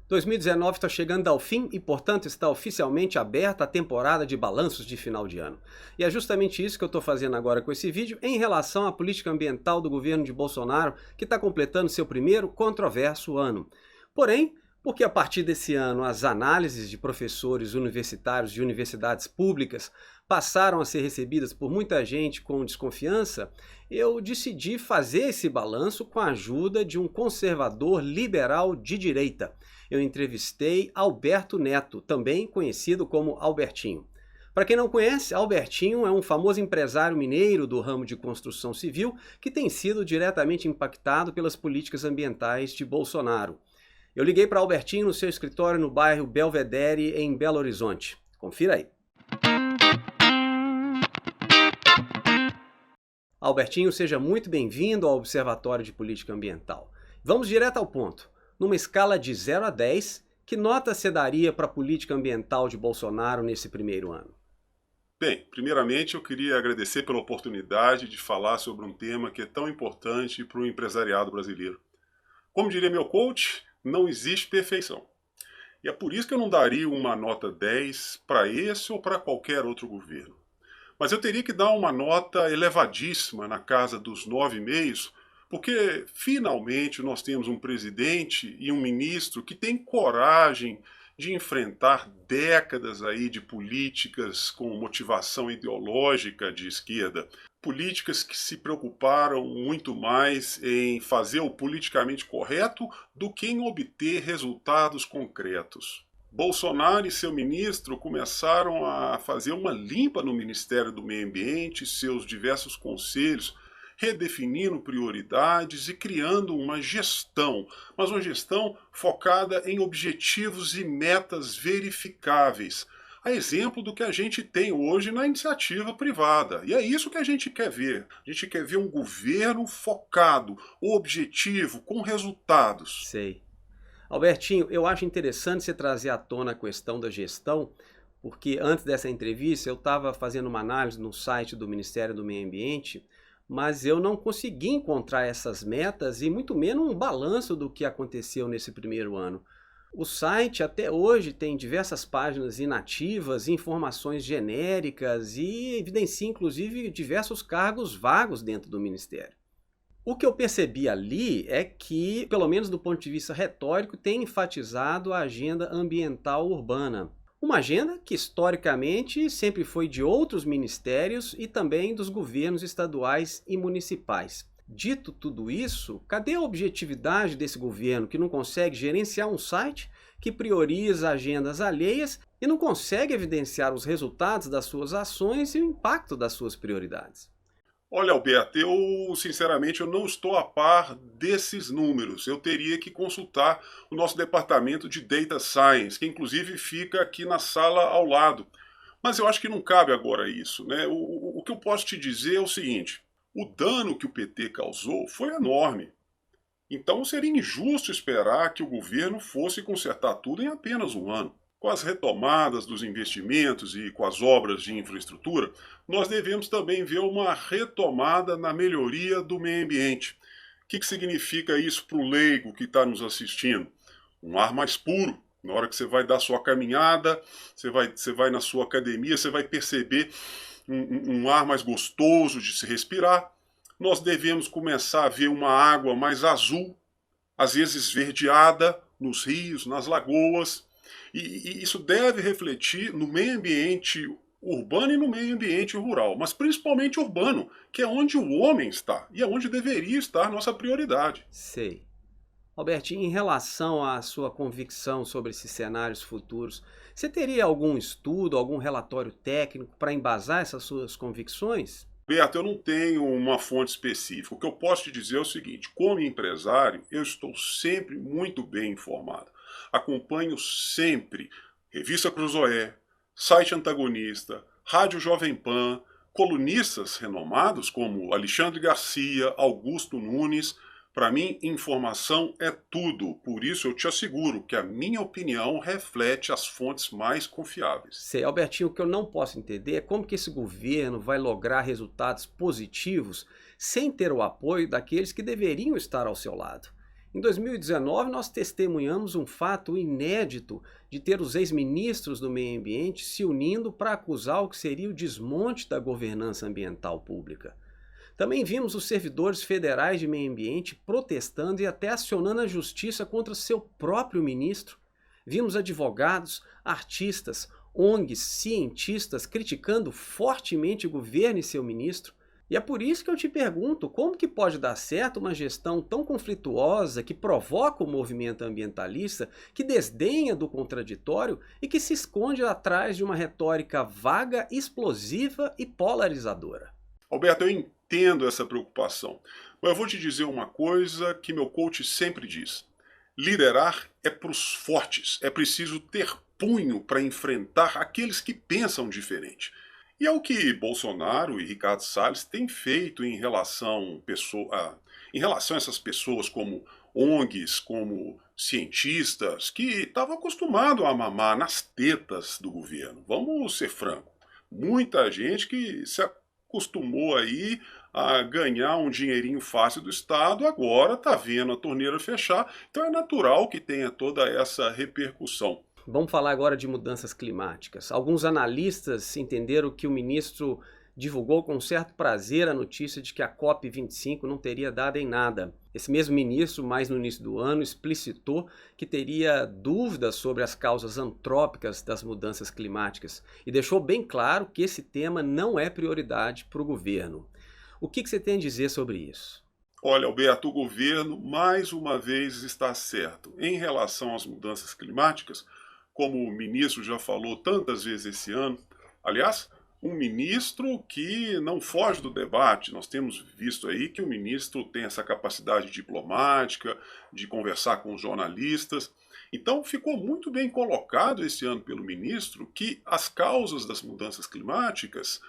2019 está chegando ao fim e, portanto, está oficialmente aberta a temporada de balanços de final de ano. E é justamente isso que eu estou fazendo agora com esse vídeo em relação à política ambiental do governo de Bolsonaro, que está completando seu primeiro controverso ano. Porém, porque a partir desse ano as análises de professores universitários de universidades públicas passaram a ser recebidas por muita gente com desconfiança, eu decidi fazer esse balanço com a ajuda de um conservador liberal de direita. Eu entrevistei Alberto Neto, também conhecido como Albertinho. Para quem não conhece, Albertinho é um famoso empresário mineiro do ramo de construção civil que tem sido diretamente impactado pelas políticas ambientais de Bolsonaro. Eu liguei para Albertinho no seu escritório no bairro Belvedere, em Belo Horizonte. Confira aí. Albertinho, seja muito bem-vindo ao Observatório de Política Ambiental. Vamos direto ao ponto. Numa escala de 0 a 10, que nota você daria para a política ambiental de Bolsonaro nesse primeiro ano? Bem, primeiramente eu queria agradecer pela oportunidade de falar sobre um tema que é tão importante para o empresariado brasileiro. Como diria meu coach, não existe perfeição. E é por isso que eu não daria uma nota 10 para esse ou para qualquer outro governo. Mas eu teria que dar uma nota elevadíssima na casa dos 9,5, porque finalmente nós temos um presidente e um ministro que tem coragem de enfrentar décadas aí de políticas com motivação ideológica de esquerda, políticas que se preocuparam muito mais em fazer o politicamente correto do que em obter resultados concretos. Bolsonaro e seu ministro começaram a fazer uma limpa no Ministério do Meio Ambiente e seus diversos conselhos, redefinindo prioridades e criando uma gestão, mas uma gestão focada em objetivos e metas verificáveis, a exemplo do que a gente tem hoje na iniciativa privada. E é isso que a gente quer ver. A gente quer ver um governo focado, objetivo, com resultados. Sei. Albertinho, eu acho interessante você trazer à tona a questão da gestão, porque antes dessa entrevista eu estava fazendo uma análise no site do Ministério do Meio Ambiente, mas eu não consegui encontrar essas metas e muito menos um balanço do que aconteceu nesse primeiro ano. O site até hoje tem diversas páginas inativas, informações genéricas e evidencia inclusive diversos cargos vagos dentro do Ministério. O que eu percebi ali é que, pelo menos do ponto de vista retórico, tem enfatizado a agenda ambiental urbana. Uma agenda que historicamente sempre foi de outros ministérios e também dos governos estaduais e municipais. Dito tudo isso, cadê a objetividade desse governo que não consegue gerenciar um site que prioriza agendas alheias e não consegue evidenciar os resultados das suas ações e o impacto das suas prioridades? Olha, Alberto, sinceramente eu não estou a par desses números. Eu teria que consultar o nosso departamento de Data Science, que inclusive fica aqui na sala ao lado. Mas eu acho que não cabe agora isso, né? O que eu posso te dizer é o seguinte: o dano que o PT causou foi enorme. Então seria injusto esperar que o governo fosse consertar tudo em apenas um ano. Com as retomadas dos investimentos e com as obras de infraestrutura, nós devemos também ver uma retomada na melhoria do meio ambiente. O que significa isso para o leigo que está nos assistindo? Um ar mais puro. Na hora que você vai dar sua caminhada, você vai na sua academia, você vai perceber um ar mais gostoso de se respirar. Nós devemos começar a ver uma água mais azul, às vezes esverdeada, nos rios, nas lagoas. E isso deve refletir no meio ambiente urbano e no meio ambiente rural, mas principalmente urbano, que é onde o homem está e é onde deveria estar nossa prioridade. Sei. Albertinho, em relação à sua convicção sobre esses cenários futuros, você teria algum estudo, algum relatório técnico para embasar essas suas convicções? Beto, eu não tenho uma fonte específica. O que eu posso te dizer é o seguinte: como empresário, eu estou sempre muito bem informado. Acompanho sempre Revista Cruzoé, Site Antagonista, Rádio Jovem Pan, colunistas renomados como Alexandre Garcia, Augusto Nunes. Para mim, informação é tudo. Por isso eu te asseguro que a minha opinião reflete as fontes mais confiáveis. Sei, Albertinho, o que eu não posso entender é como que esse governo vai lograr resultados positivos sem ter o apoio daqueles que deveriam estar ao seu lado. Em 2019, nós testemunhamos um fato inédito de ter os ex-ministros do meio ambiente se unindo para acusar o que seria o desmonte da governança ambiental pública. Também vimos os servidores federais de meio ambiente protestando e até acionando a justiça contra seu próprio ministro. Vimos advogados, artistas, ONGs, cientistas criticando fortemente o governo e seu ministro. E é por isso que eu te pergunto, como que pode dar certo uma gestão tão conflituosa, que provoca o movimento ambientalista, que desdenha do contraditório e que se esconde atrás de uma retórica vaga, explosiva e polarizadora? Alberto, eu entendo essa preocupação, mas eu vou te dizer uma coisa que meu coach sempre diz. Liderar é para os fortes, é preciso ter punho para enfrentar aqueles que pensam diferente. E é o que Bolsonaro e Ricardo Salles têm feito em relação a essas pessoas como ONGs, como cientistas, que estavam acostumados a mamar nas tetas do governo. Vamos ser francos. Muita gente que se acostumou aí a ganhar um dinheirinho fácil do Estado, agora está vendo a torneira fechar, então é natural que tenha toda essa repercussão. Vamos falar agora de mudanças climáticas. Alguns analistas entenderam que o ministro divulgou com certo prazer a notícia de que a COP25 não teria dado em nada. Esse mesmo ministro, mais no início do ano, explicitou que teria dúvidas sobre as causas antrópicas das mudanças climáticas e deixou bem claro que esse tema não é prioridade para o governo. O que você tem a dizer sobre isso? Olha, Alberto, o governo mais uma vez está certo. Em relação às mudanças climáticas, como o ministro já falou tantas vezes esse ano, aliás, um ministro que não foge do debate. Nós temos visto aí que o ministro tem essa capacidade diplomática de conversar com os jornalistas. Então ficou muito bem colocado esse ano pelo ministro que as causas das mudanças climáticas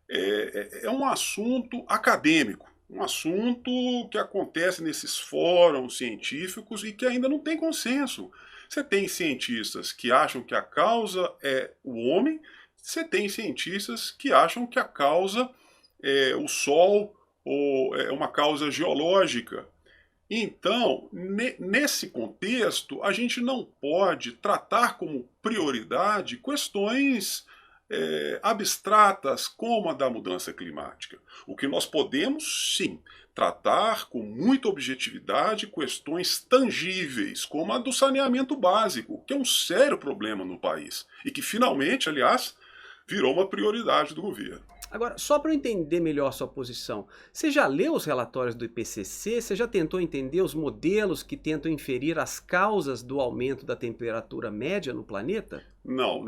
é um assunto acadêmico, um assunto que acontece nesses fóruns científicos e que ainda não tem consenso. Você tem cientistas que acham que a causa é o homem, você tem cientistas que acham que a causa é o Sol ou é uma causa geológica. Então, nesse contexto, a gente não pode tratar como prioridade questões abstratas como a da mudança climática. O que nós podemos, sim, tratar com muita objetividade questões tangíveis, como a do saneamento básico, que é um sério problema no país e que finalmente, aliás, virou uma prioridade do governo. Agora, só para eu entender melhor sua posição, você já leu os relatórios do IPCC? Você já tentou entender os modelos que tentam inferir as causas do aumento da temperatura média no planeta? Não,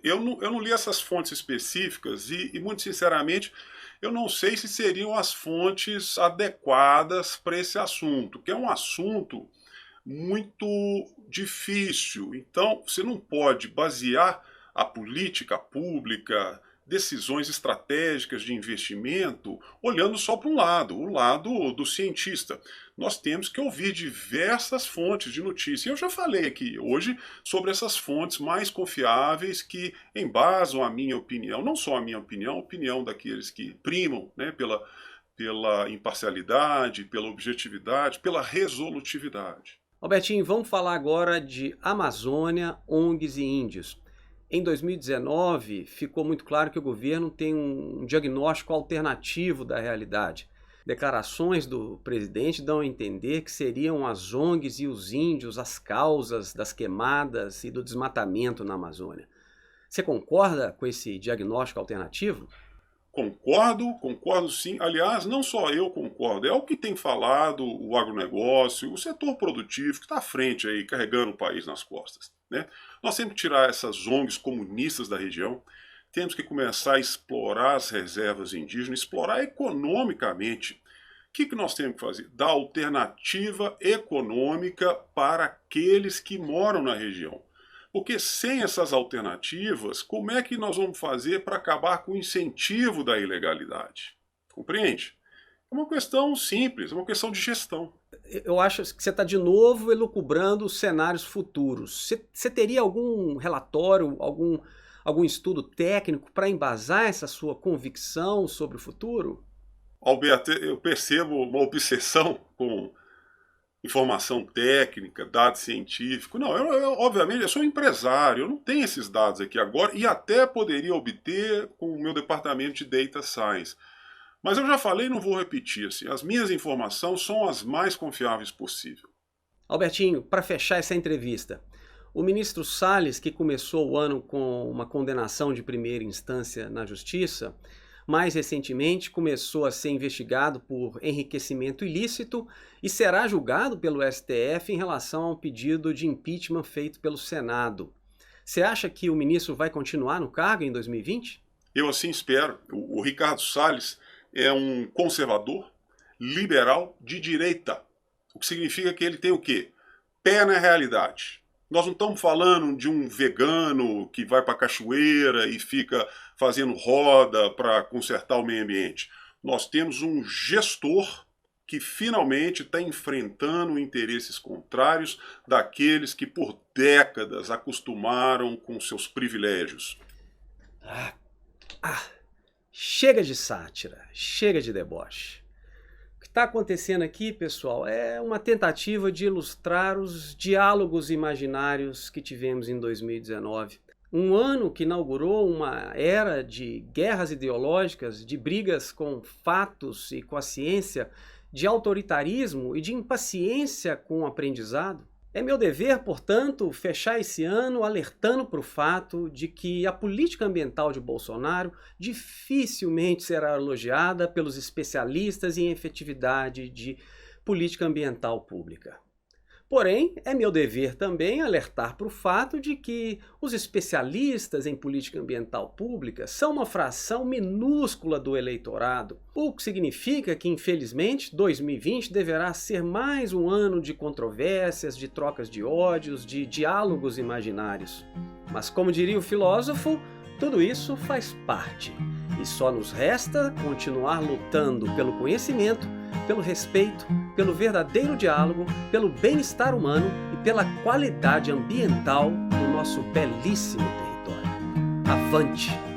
eu não li essas fontes específicas e, muito sinceramente, eu não sei se seriam as fontes adequadas para esse assunto, que é um assunto muito difícil. Então, você não pode basear a política pública, decisões estratégicas de investimento, olhando só para um lado, o lado do cientista. Nós temos que ouvir diversas fontes de notícia. Eu já falei aqui hoje sobre essas fontes mais confiáveis que embasam a minha opinião, não só a minha opinião, a opinião daqueles que primam, né, pela imparcialidade, pela objetividade, pela resolutividade. Albertinho, vamos falar agora de Amazônia, ONGs e índios. Em 2019, ficou muito claro que o governo tem um diagnóstico alternativo da realidade. Declarações do presidente dão a entender que seriam as ONGs e os índios as causas das queimadas e do desmatamento na Amazônia. Você concorda com esse diagnóstico alternativo? Concordo sim. Aliás, não só eu concordo, é o que tem falado o agronegócio, o setor produtivo que está à frente aí, carregando o país nas costas, né? Nós temos que tirar essas ONGs comunistas da região, temos que começar a explorar as reservas indígenas, explorar economicamente. O que nós temos que fazer? Dar alternativa econômica para aqueles que moram na região. Porque sem essas alternativas, como é que nós vamos fazer para acabar com o incentivo da ilegalidade? Compreende? É uma questão simples, é uma questão de gestão. Eu acho que você está de novo elucubrando os cenários futuros. Você teria algum relatório, algum estudo técnico para embasar essa sua convicção sobre o futuro? Alberto, eu percebo uma obsessão com informação técnica, dado científico. Não, obviamente, eu sou empresário, eu não tenho esses dados aqui agora e até poderia obter com o meu departamento de Data Science. Mas eu já falei e não vou repetir. Assim, as minhas informações são as mais confiáveis possível. Albertinho, para fechar essa entrevista, o ministro Salles, que começou o ano com uma condenação de primeira instância na Justiça, mais recentemente começou a ser investigado por enriquecimento ilícito e será julgado pelo STF em relação a um pedido de impeachment feito pelo Senado. Você acha que o ministro vai continuar no cargo em 2020? Eu assim espero. O Ricardo Salles é um conservador, liberal, de direita. O que significa que ele tem o quê? Pé na realidade. Nós não estamos falando de um vegano que vai para a cachoeira e fica fazendo roda para consertar o meio ambiente. Nós temos um gestor que finalmente está enfrentando interesses contrários daqueles que por décadas acostumaram com seus privilégios. Chega de sátira, chega de deboche. O que está acontecendo aqui, pessoal, é uma tentativa de ilustrar os diálogos imaginários que tivemos em 2019. Um ano que inaugurou uma era de guerras ideológicas, de brigas com fatos e com a ciência, de autoritarismo e de impaciência com o aprendizado. É meu dever, portanto, fechar esse ano alertando para o fato de que a política ambiental de Bolsonaro dificilmente será elogiada pelos especialistas em efetividade de política ambiental pública. Porém, é meu dever também alertar para o fato de que os especialistas em política ambiental pública são uma fração minúscula do eleitorado, o que significa que, infelizmente, 2020 deverá ser mais um ano de controvérsias, de trocas de ódios, de diálogos imaginários. Mas, como diria o filósofo, tudo isso faz parte. E só nos resta continuar lutando pelo conhecimento, pelo respeito, pelo verdadeiro diálogo, pelo bem-estar humano e pela qualidade ambiental do nosso belíssimo território. Avante!